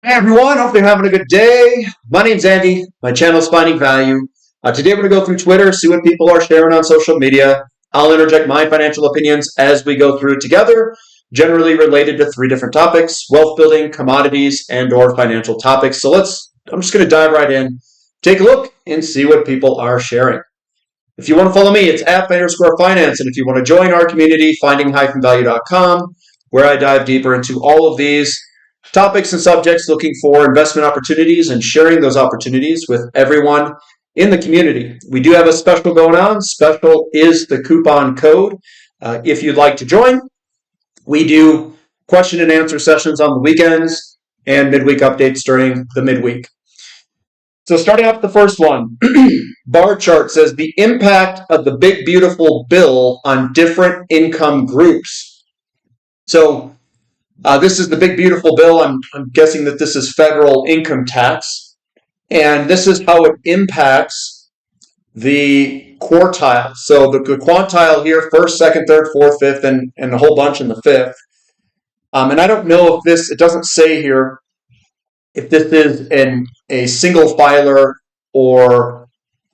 Hey everyone, hope you're having a good day. My name's Andy. My channel is Finding Value. Today we're going to go through Twitter, see what people are sharing on social media. I'll interject my financial opinions as we go through it together, generally related to three different topics: wealth building, commodities, and or financial topics. I'm just going to dive right in, take a look, and see what people are sharing. If you want to follow me, it's @_finance. And if you want to join our community, finding-value.com, where I dive deeper into all of these topics and subjects, looking for investment opportunities and sharing those opportunities with everyone in the community. We do have a special going on. Special is the coupon code. If you'd like to join, we do question and answer sessions on the weekends and midweek updates during the midweek. So starting off the first one, bar chart says the impact of the big beautiful bill on different income groups. So this is the big beautiful bill. I'm guessing that this is federal income tax, and this is how it impacts the quartile. So the quantile here: first, second, third, fourth, fifth, and a whole bunch in the fifth. And I don't know if this, it doesn't say here if this is a single filer or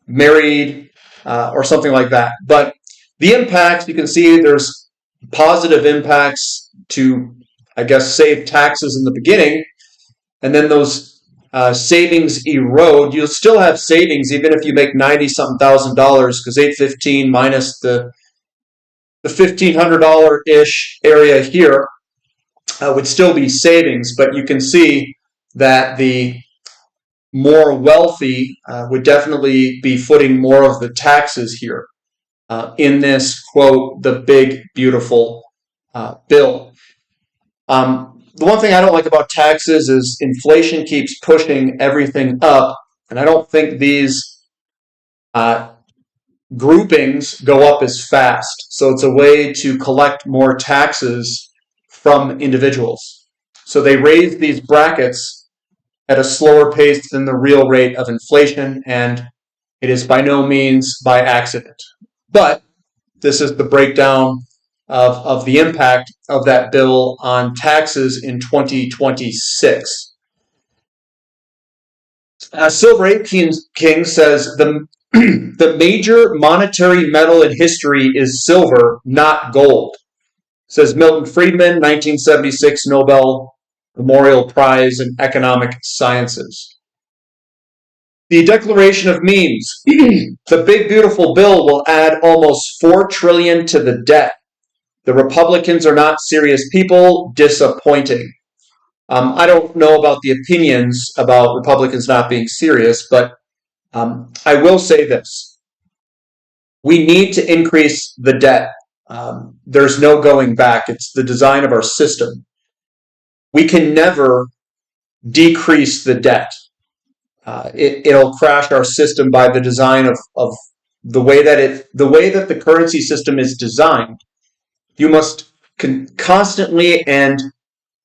married or something like that. But the impacts, you can see there's positive impacts to, I guess, save taxes in the beginning, and then those savings erode. You'll still have savings even if you make $90-something thousand, because $815 minus the $1,500-ish area here would still be savings. But you can see that the more wealthy would definitely be footing more of the taxes here in this, quote, the big beautiful bill. The one thing I don't like about taxes is inflation keeps pushing everything up, and I don't think these groupings go up as fast. So it's a way to collect more taxes from individuals. So they raise these brackets at a slower pace than the real rate of inflation, and it is by no means by accident. But this is the breakdown of the impact of that bill on taxes in 2026. Silver Ape King says the major monetary metal in history is silver, not gold. Says Milton Friedman, 1976 Nobel Memorial Prize in Economic Sciences. The Declaration of Means. The big beautiful bill will add almost $4 trillion to the debt. The Republicans are not serious people. Disappointing. I don't know about the opinions about Republicans not being serious, but I will say this. We need to increase the debt. There's no going back. It's the design of our system. We can never decrease the debt. It'll crash our system by the design of the way that the currency system is designed. You must constantly and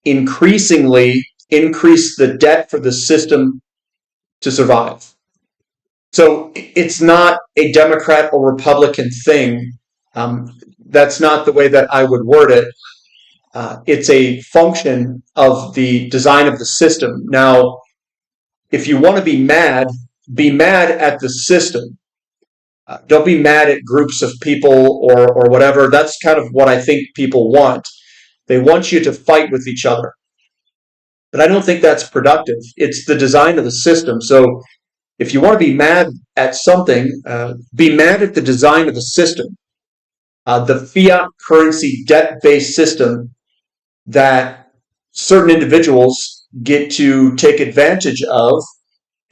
increasingly increase the debt for the system to survive. So it's not a Democrat or Republican thing. That's not the way that I would word it. It's a function of the design of the system. Now, if you want to be mad at the system. Don't be mad at groups of people or whatever. That's kind of what I think people want. They want you to fight with each other. But I don't think that's productive. It's the design of the system. So if you want to be mad at something, be mad at the design of the system. The fiat currency debt-based system that certain individuals get to take advantage of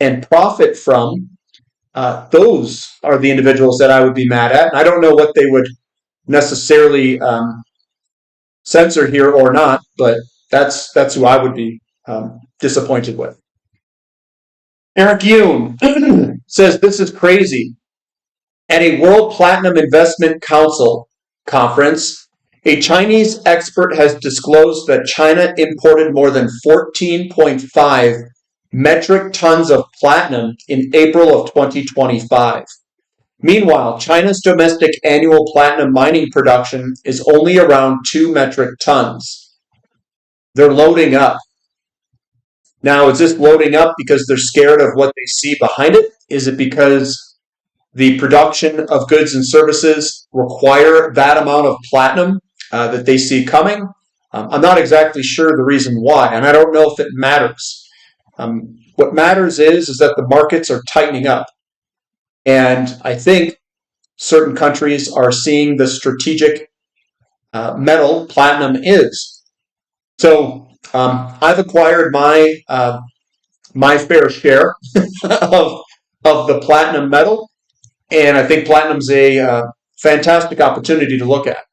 and profit from. Those are the individuals that I would be mad at. And I don't know what they would necessarily censor here or not, but that's who I would be disappointed with. Eric Yoon says this is crazy. At a World Platinum Investment Council conference, a Chinese expert has disclosed that China imported more than 14.5 metric tons of platinum in April of 2025. Meanwhile, China's domestic annual platinum mining production is only around 2 metric tons. They're loading up. Now, is this loading up because they're scared of what they see behind it? Is it because the production of goods and services require that amount of platinum that they see coming? I'm not exactly sure the reason why, and I don't know if it matters. What matters is that the markets are tightening up, and I think certain countries are seeing the strategic metal platinum is. So I've acquired my fair share of the platinum metal, and I think platinum's a fantastic opportunity to look at.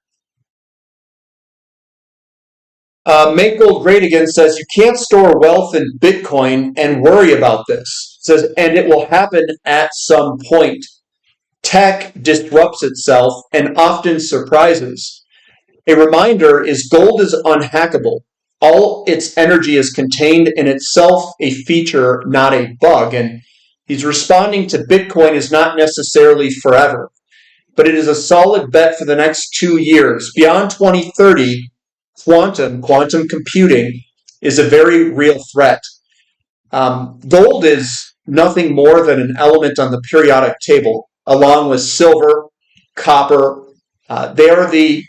Make Gold Great Again says you can't store wealth in Bitcoin and worry about this. It says, and it will happen at some point. Tech disrupts itself and often surprises. A reminder is gold is unhackable. All its energy is contained in itself, a feature, not a bug. And he's responding to Bitcoin is not necessarily forever, but it is a solid bet for the next 2 years. Beyond 2030, quantum computing is a very real threat. Gold is nothing more than an element on the periodic table, along with silver, copper. They are the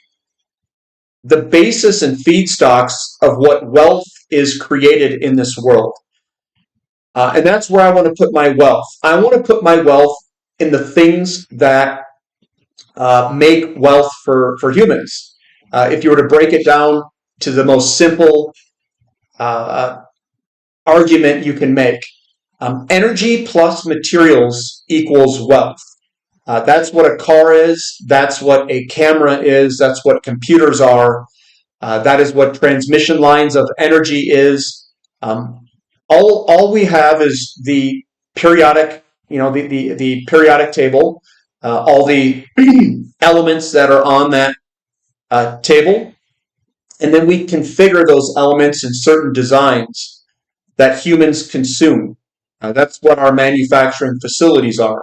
basis and feedstocks of what wealth is created in this world. And that's where I want to put my wealth. I want to put my wealth in the things that make wealth for humans. If you were to break it down to the most simple argument you can make, energy plus materials equals wealth. That's what a car is. That's what a camera is. That's what computers are. That is what transmission lines of energy is. All we have is the periodic, the periodic table, all the elements that are on that table, and then we configure those elements in certain designs that humans consume. That's what our manufacturing facilities are.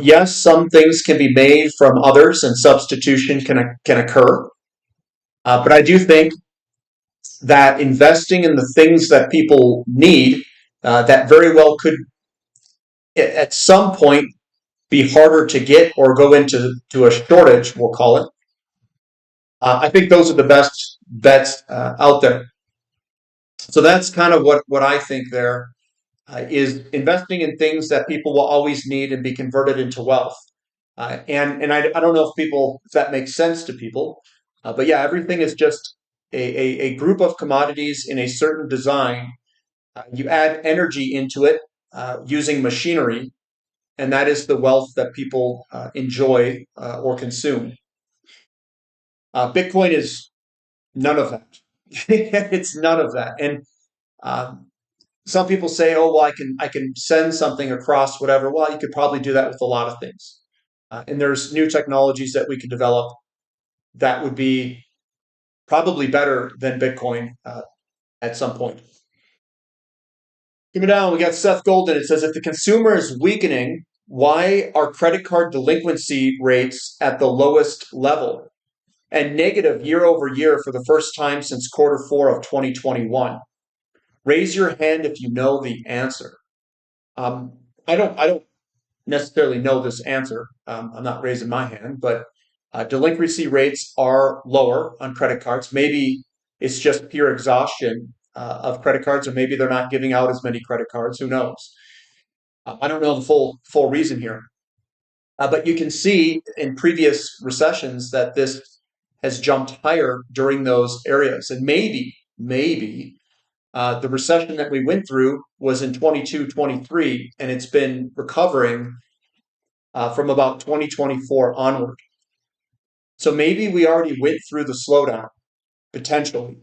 Yes, some things can be made from others, and substitution can occur. But I do think that investing in the things that people need, that very well could, at some point, be harder to get or go into a shortage, we'll call it. I think those are the best bets out there. So that's kind of what I think there is investing in things that people will always need and be converted into wealth. And I don't know if that makes sense to people, but yeah, everything is just a group of commodities in a certain design. You add energy into it using machinery, and that is the wealth that people enjoy or consume. Bitcoin is none of that. It's none of that. And some people say, "Oh, well, I can send something across whatever." Well, you could probably do that with a lot of things. And there's new technologies that we could develop that would be probably better than Bitcoin at some point. Coming down, we got Seth Golden. It says, if the consumer is weakening, why are credit card delinquency rates at the lowest level and negative year over year for the first time since Q4 of 2021? Raise your hand if you know the answer. I don't necessarily know this answer. I'm not raising my hand, but delinquency rates are lower on credit cards. Maybe it's just pure exhaustion of credit cards, or maybe they're not giving out as many credit cards. Who knows? I don't know the full reason here. But you can see in previous recessions that this has jumped higher during those areas. And maybe the recession that we went through was in 22, 23, and it's been recovering from about 2024 onward. So maybe we already went through the slowdown, potentially.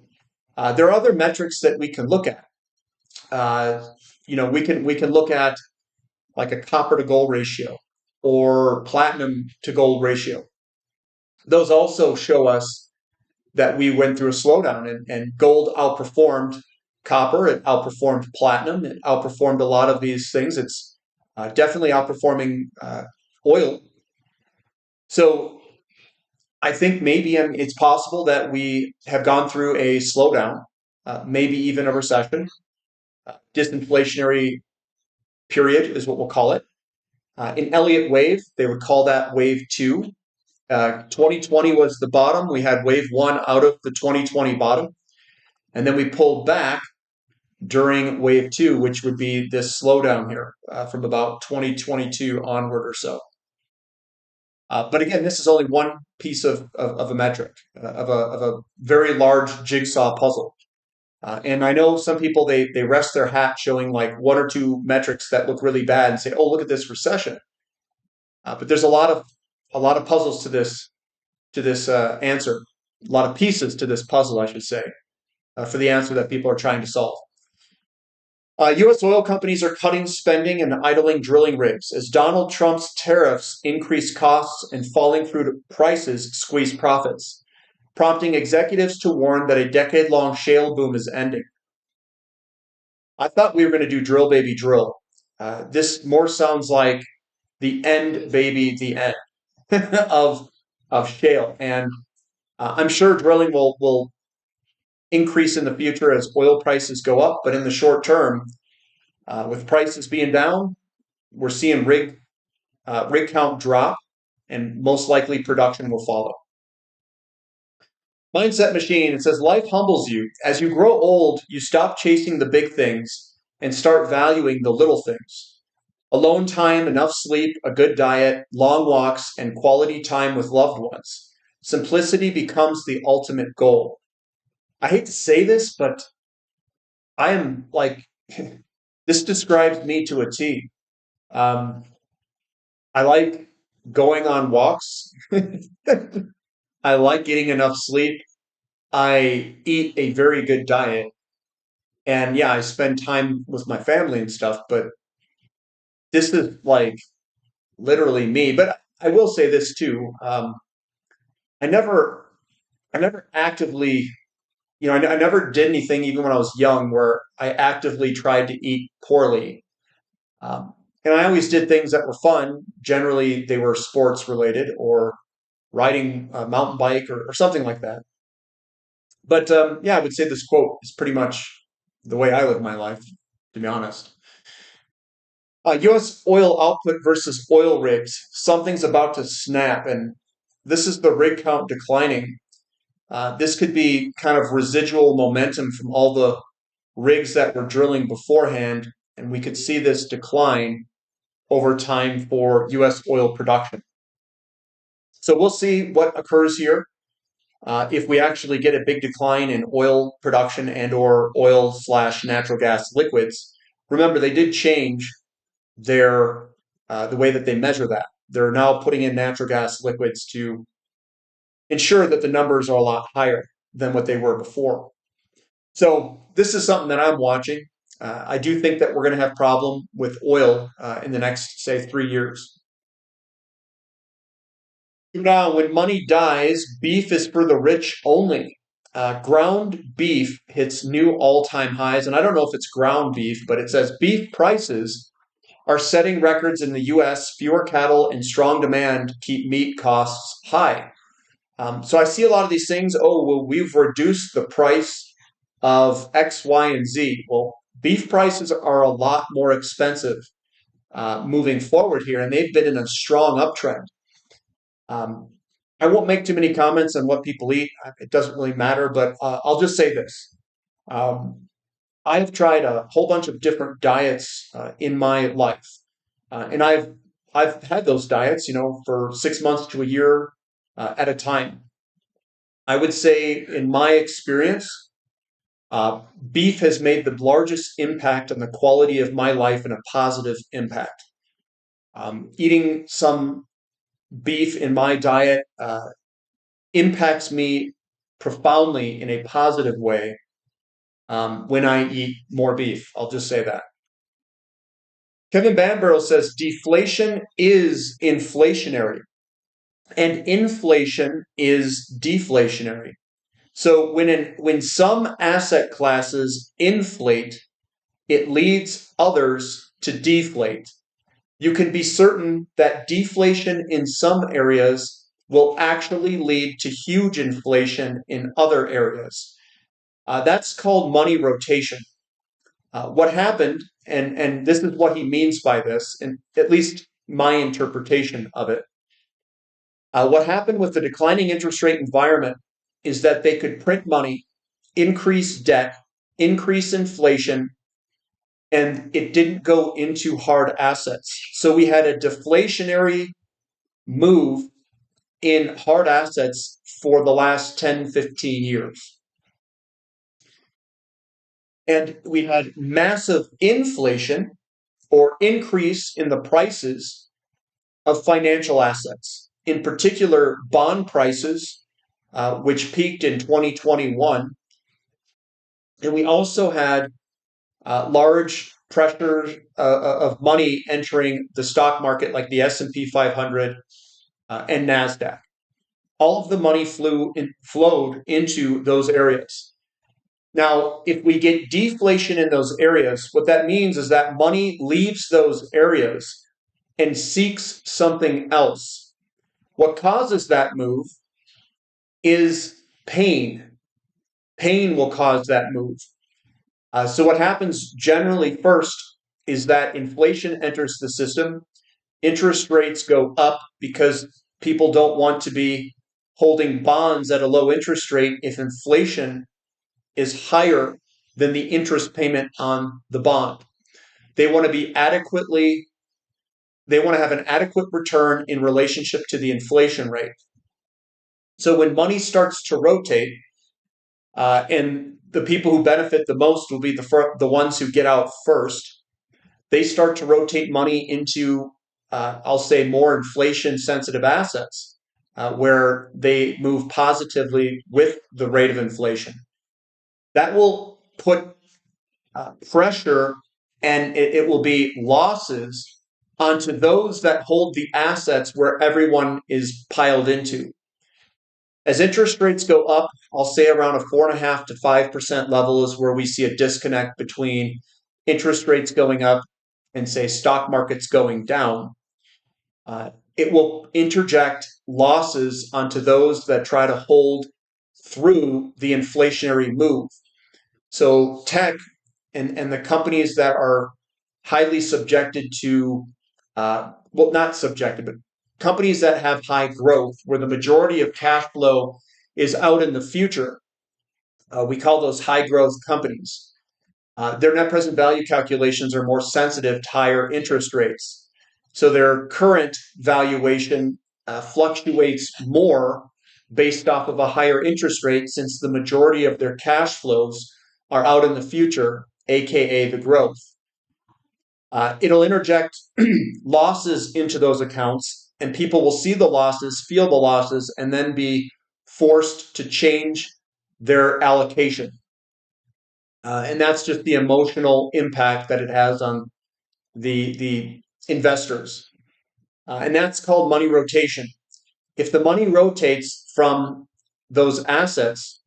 There are other metrics that we can look at. We can look at like a copper to gold ratio or platinum to gold ratio. Those also show us that we went through a slowdown, and gold outperformed copper, it outperformed platinum, it outperformed a lot of these things. It's definitely outperforming oil. So I think maybe it's possible that we have gone through a slowdown, maybe even a recession. disinflationary period is what we'll call it. In Elliott wave, they would call that wave 2. 2020 was the bottom. We had wave 1 out of the 2020 bottom. And then we pulled back during wave 2, which would be this slowdown here from about 2022 onward or so. But again, this is only one piece of a metric, of a very large jigsaw puzzle. And I know some people, they rest their hat showing like one or two metrics that look really bad and say, oh, look at this recession. But there's a lot of puzzles to this answer, a lot of pieces to this puzzle, I should say, for the answer that people are trying to solve. U.S. oil companies are cutting spending and idling drilling rigs as Donald Trump's tariffs increase costs and falling crude prices squeeze profits, prompting executives to warn that a decade-long shale boom is ending. I thought we were going to do drill, baby, drill. This more sounds like the end, baby, the end of shale. And I'm sure drilling will increase in the future as oil prices go up, but in the short term, with prices being down, we're seeing rig count drop, and most likely production will follow. Mindset Machine, it says, life humbles you. As you grow old, you stop chasing the big things and start valuing the little things. Alone time, enough sleep, a good diet, long walks, and quality time with loved ones. Simplicity becomes the ultimate goal. I hate to say this, but I am like, this describes me to a T. I like going on walks. I like getting enough sleep. I eat a very good diet. And yeah, I spend time with my family and stuff, but this is like literally me. But I will say this too. I never actively, I never did anything even when I was young where I actively tried to eat poorly. And I always did things that were fun. Generally, they were sports related or riding a mountain bike or something like that. But yeah, I would say this quote is pretty much the way I live my life, to be honest. U.S. oil output versus oil rigs. Something's about to snap, and this is the rig count declining. This could be kind of residual momentum from all the rigs that were drilling beforehand, and we could see this decline over time for U.S. oil production. So we'll see what occurs here. If we actually get a big decline in oil production and or oil/natural gas liquids. Remember, they did change the way that they measure that. They're now putting in natural gas liquids to ensure that the numbers are a lot higher than what they were before. So this is something that I'm watching. I do think that we're going to have problem with oil in the next, say, 3 years. Now, when money dies, beef is for the rich only. Ground beef hits new all-time highs, and I don't know if it's ground beef, but it says beef prices are setting records in the U.S. Fewer cattle and strong demand keep meat costs high. So I see a lot of these things. Oh, well, we've reduced the price of X, Y, and Z. Well, beef prices are a lot more expensive moving forward here, and they've been in a strong uptrend. I won't make too many comments on what people eat. It doesn't really matter, but I'll just say this. I've tried a whole bunch of different diets in my life, and I've had those diets, for 6 months to a year at a time. I would say, in my experience, beef has made the largest impact on the quality of my life and a positive impact. Eating some beef in my diet impacts me profoundly in a positive way when I eat more beef. I'll just say that. Kevin Banbarrow says deflation is inflationary and inflation is deflationary. So when some asset classes inflate, it leads others to deflate. You can be certain that deflation in some areas will actually lead to huge inflation in other areas. That's called money rotation. What happened, and this is what he means by this, and at least my interpretation of it, what happened with the declining interest rate environment is that they could print money, increase debt, increase inflation, and it didn't go into hard assets. So we had a deflationary move in hard assets for the last 10, 15 years. And we had massive inflation or increase in the prices of financial assets, in particular bond prices, which peaked in 2021. And we also had large pressure of money entering the stock market, like the S&P 500 and NASDAQ. All of the money flowed into those areas. Now, if we get deflation in those areas, what that means is that money leaves those areas and seeks something else. What causes that move is pain. Pain will cause that move. So what happens generally first is that inflation enters the system. Interest rates go up because people don't want to be holding bonds at a low interest rate if inflation is higher than the interest payment on the bond. They want to have an adequate return in relationship to the inflation rate. So when money starts to rotate, and the people who benefit the most will be the ones who get out first, they start to rotate money into, I'll say, more inflation-sensitive assets, where they move positively with the rate of inflation. That will put pressure, and it will be losses onto those that hold the assets where everyone is piled into. As interest rates go up, I'll say around a 4.5% to 5% level is where we see a disconnect between interest rates going up and, say, stock markets going down. It will interject losses onto those that try to hold through the inflationary move. So tech and the companies that are highly subjected to, not subjected, but companies that have high growth, where the majority of cash flow is out in the future, we call those high growth companies. Their net present value calculations are more sensitive to higher interest rates. So their current valuation fluctuates more based off of a higher interest rate, since the majority of their cash flows are out in the future, aka the growth. It'll interject losses into those accounts, and people will see the losses, feel the losses, and then be forced to change their allocation. And that's just the emotional impact that it has on the investors. And that's called money rotation. If the money rotates from those assets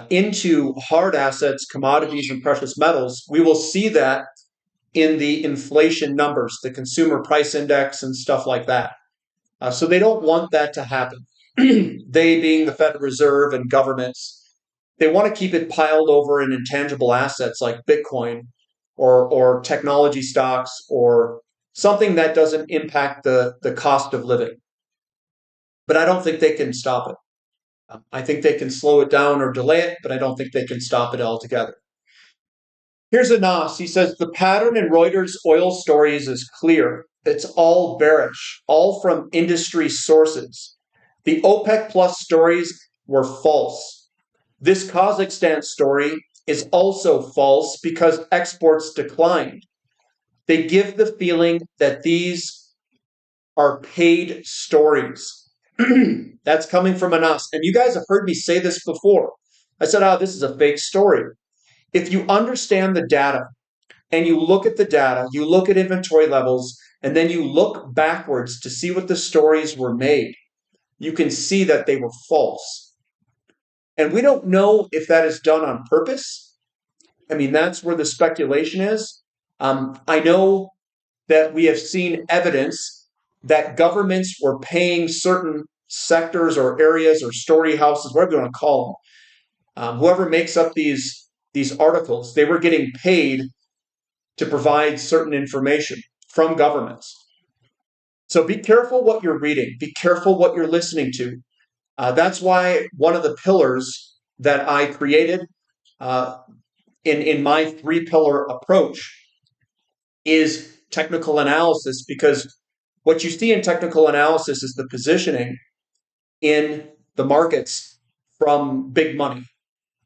into hard assets, commodities, and precious metals, we will see that in the inflation numbers, the consumer price index and stuff like that. So they don't want that to happen. They, being the Federal Reserve and governments, they want to keep it piled over in intangible assets like Bitcoin or technology stocks or something that doesn't impact the cost of living. But I don't think they can stop it. I think they can slow it down or delay it, but I don't think they can stop it altogether. Here's Anas. He says, the pattern in Reuters oil stories is clear. It's all bearish, all from industry sources. The OPEC Plus stories were false. This Kazakhstan story is also false because exports declined. They give the feeling that these are paid stories. That's coming from Anas. And you guys have heard me say this before. I said, this is a fake story. If you understand the data and you look at the data, you look at inventory levels, and then you look backwards to see what the stories were made, you can see that they were false. And we don't know if that is done on purpose. I mean, that's where the speculation is. I know that we have seen evidence that governments were paying certain sectors or areas or story houses, whatever you want to call them, whoever makes up these articles, they were getting paid to provide certain information from governments. So be careful what you're reading. Be careful what you're listening to. That's why one of the pillars that I created in my three-pillar approach is technical analysis, because what you see in technical analysis is the positioning in the markets from big money.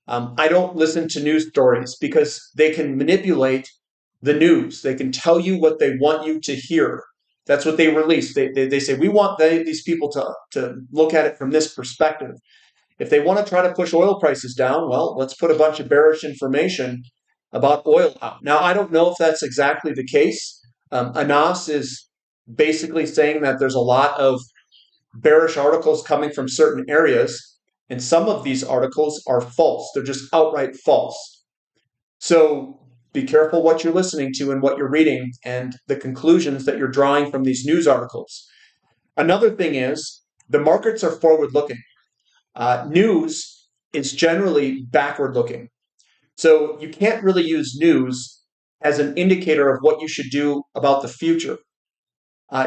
I don't listen to news stories because they can manipulate the news. They can tell you what they want you to hear. That's what they release. They say, we want these people to look at it from this perspective. If they want to try to push oil prices down, well, let's put a bunch of bearish information about oil out. Now, I don't know if that's exactly the case. Anas is basically saying that there's a lot of bearish articles coming from certain areas, and some of these articles are false. They're just outright false. So be careful what you're listening to and what you're reading and the conclusions that you're drawing from these news articles. Another thing is the markets are forward-looking. News is generally backward-looking. So you can't really use news as an indicator of what you should do about the future.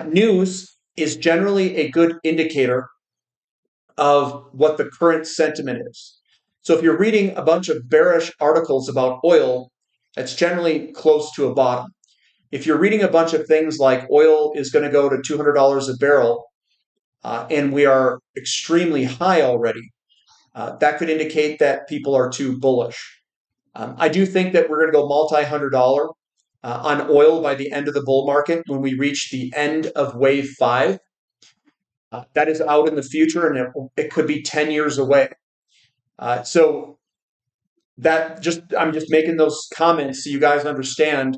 News is generally a good indicator of what the current sentiment is. So if you're reading a bunch of bearish articles about oil, that's generally close to a bottom. If you're reading a bunch of things like oil is going to go to $200 a barrel, and we are extremely high already, that could indicate that people are too bullish. I do think that we're going to go multi-$100 on oil by the end of the bull market when we reach the end of wave 5. That is out in the future, and it could be 10 years away. So I'm just making those comments so you guys understand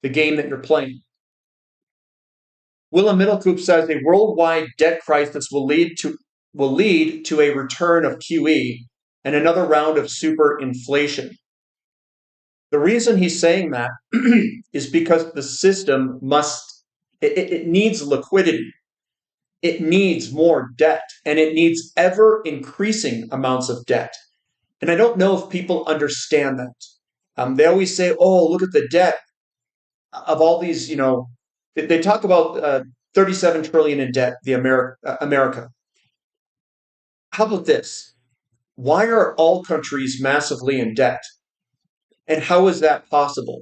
the game that you're playing. Willem Middelkoop says a worldwide debt crisis will lead to a return of QE and another round of super inflation. The reason he's saying that is because the system it needs liquidity. It needs more debt, and it needs ever increasing amounts of debt. And I don't know if people understand that. They always say, oh, look at the debt of all these, they talk about 37 trillion in debt, America. How about this? Why are all countries massively in debt? And how is that possible?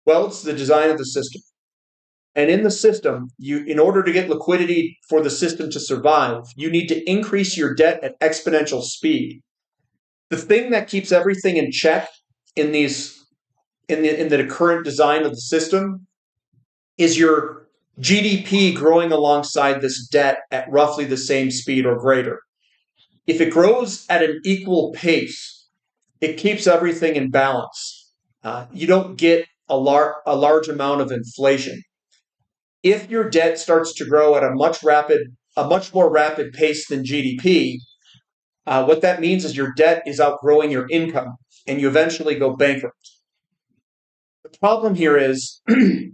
Well, it's the design of the system. And in the system, in order to get liquidity for the system to survive, you need to increase your debt at exponential speed. The thing that keeps everything in check in the current design of the system is your GDP growing alongside this debt at roughly the same speed or greater. If it grows at an equal pace, it keeps everything in balance. You don't get a large amount of inflation. If your debt starts to grow at a much more rapid pace than GDP, what that means is your debt is outgrowing your income, and you eventually go bankrupt. The problem here is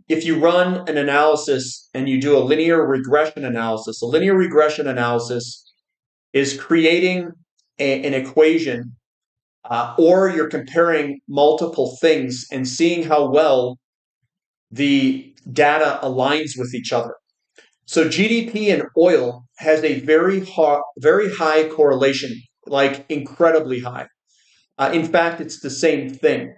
if you run an analysis and you do a linear regression analysis is creating an equation, or you're comparing multiple things and seeing how well the data aligns with each other. So GDP and oil has a very high correlation, like incredibly high. In fact, it's the same thing.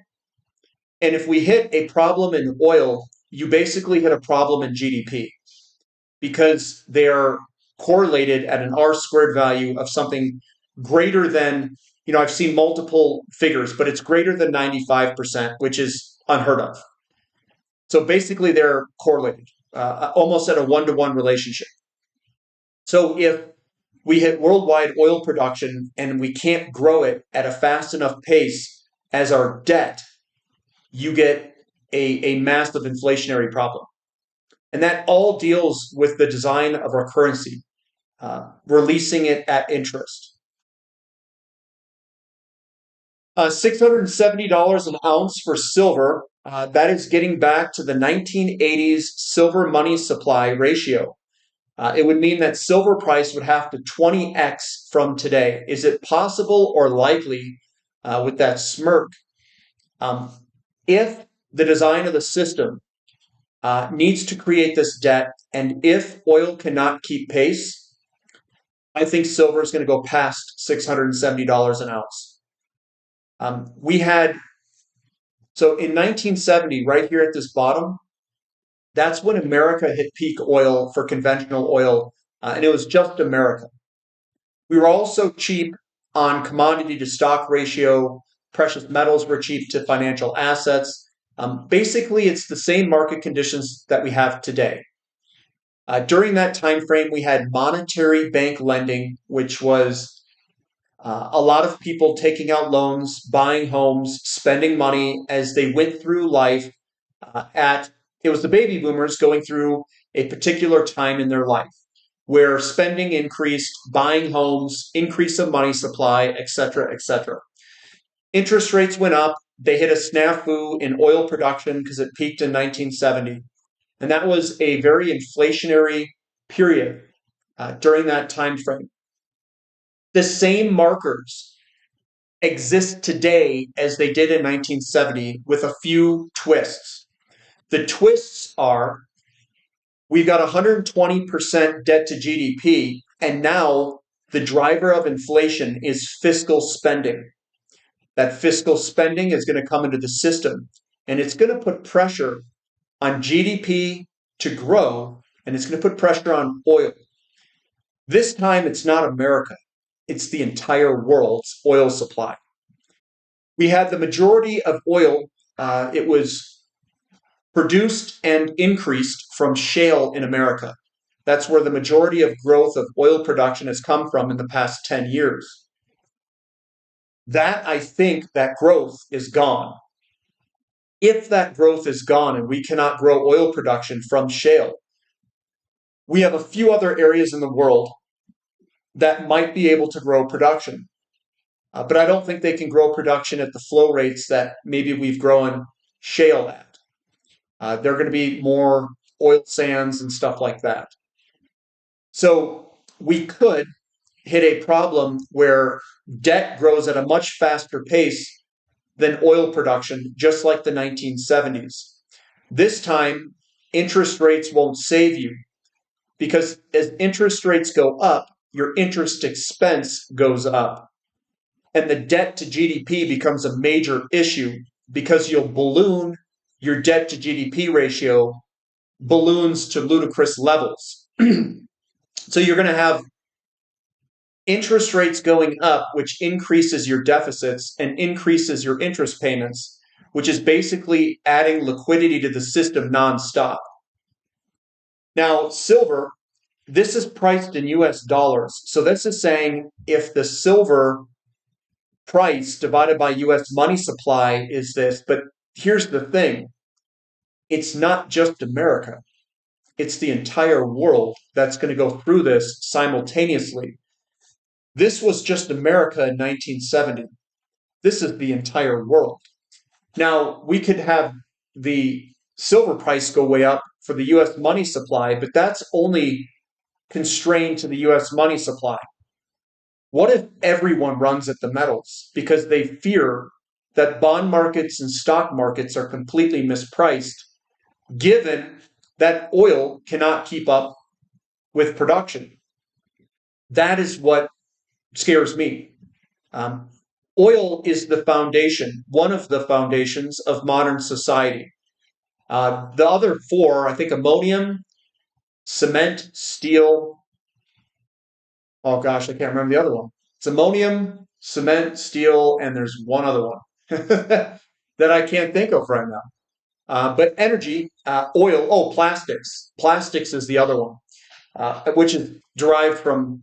And if we hit a problem in oil, you basically hit a problem in GDP, because they are correlated at an R-squared value of something greater than, I've seen multiple figures, but it's greater than 95%, which is unheard of. So basically they're correlated, almost at a one-to-one relationship. So if we hit worldwide oil production and we can't grow it at a fast enough pace as our debt, you get a massive inflationary problem. And that all deals with the design of our currency, releasing it at interest. $670 an ounce for silver. That is getting back to the 1980s silver money supply ratio. It would mean that silver price would have to 20x from today. Is it possible or likely with that smirk? If the design of the system needs to create this debt. And if oil cannot keep pace, I think silver is going to go past $670 an ounce. So in 1970, right here at this bottom, that's when America hit peak oil for conventional oil, and it was just America. We were also cheap on commodity to stock ratio. Precious metals were cheap to financial assets. Basically, it's the same market conditions that we have today. During that time frame, we had monetary bank lending, which was a lot of people taking out loans, buying homes, spending money as they went through life. It was the baby boomers going through a particular time in their life where spending increased, buying homes, increase of money supply, etc., etc. Interest rates went up. They hit a snafu in oil production because it peaked in 1970. And that was a very inflationary period during that time frame. The same markers exist today as they did in 1970 with a few twists. The twists are we've got 120% debt to GDP, and now the driver of inflation is fiscal spending. That fiscal spending is going to come into the system, and it's going to put pressure on GDP to grow, and it's going to put pressure on oil. This time, it's not America. It's the entire world's oil supply. We had the majority of oil. It was produced and increased from shale in America. That's where the majority of growth of oil production has come from in the past 10 years. I think that growth is gone. If that growth is gone and we cannot grow oil production from shale, we have a few other areas in the world that might be able to grow production. But I don't think they can grow production at the flow rates that maybe we've grown shale at. They're going to be more oil sands and stuff like that. So we could hit a problem where debt grows at a much faster pace than oil production, just like the 1970s. This time, interest rates won't save you because as interest rates go up, your interest expense goes up. And the debt to GDP becomes a major issue because you'll balloon your debt to GDP ratio balloons to ludicrous levels. So you're going to have interest rates going up, which increases your deficits and increases your interest payments, which is basically adding liquidity to the system nonstop. Now, silver, this is priced in US dollars. So this is saying if the silver price divided by US money supply is this, but here's the thing. It's not just America. It's the entire world that's going to go through this simultaneously. This was just America in 1970. This is the entire world. Now, we could have the silver price go way up for the US money supply, but that's only constrained to the US money supply. What if everyone runs at the metals because they fear that bond markets and stock markets are completely mispriced, given that oil cannot keep up with production? That is what scares me. Oil is the foundation, one of the foundations of modern society. The other four, I think ammonium, cement, steel. Oh gosh, I can't remember the other one. It's ammonium, cement, steel, and there's one other one that I can't think of right now. But energy, oil, plastics. Plastics is the other one, which is derived from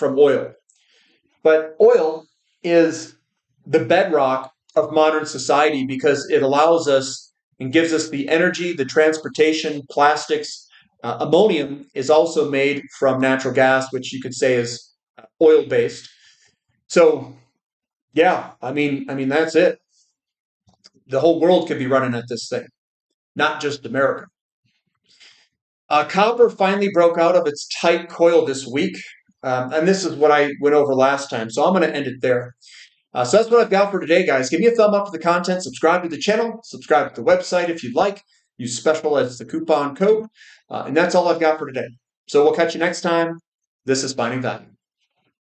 oil. But oil is the bedrock of modern society because it allows us and gives us the energy, the transportation, plastics. Ammonium is also made from natural gas, which you could say is oil-based. So, yeah, I mean that's it. The whole world could be running at this thing, not just America. Copper finally broke out of its tight coil this week. And this is what I went over last time, so I'm going to end it there. So that's what I've got for today, guys. Give me a thumb up for the content. Subscribe to the channel. Subscribe to the website if you'd like. Use special as the coupon code. And that's all I've got for today. So we'll catch you next time. This is Finding Value.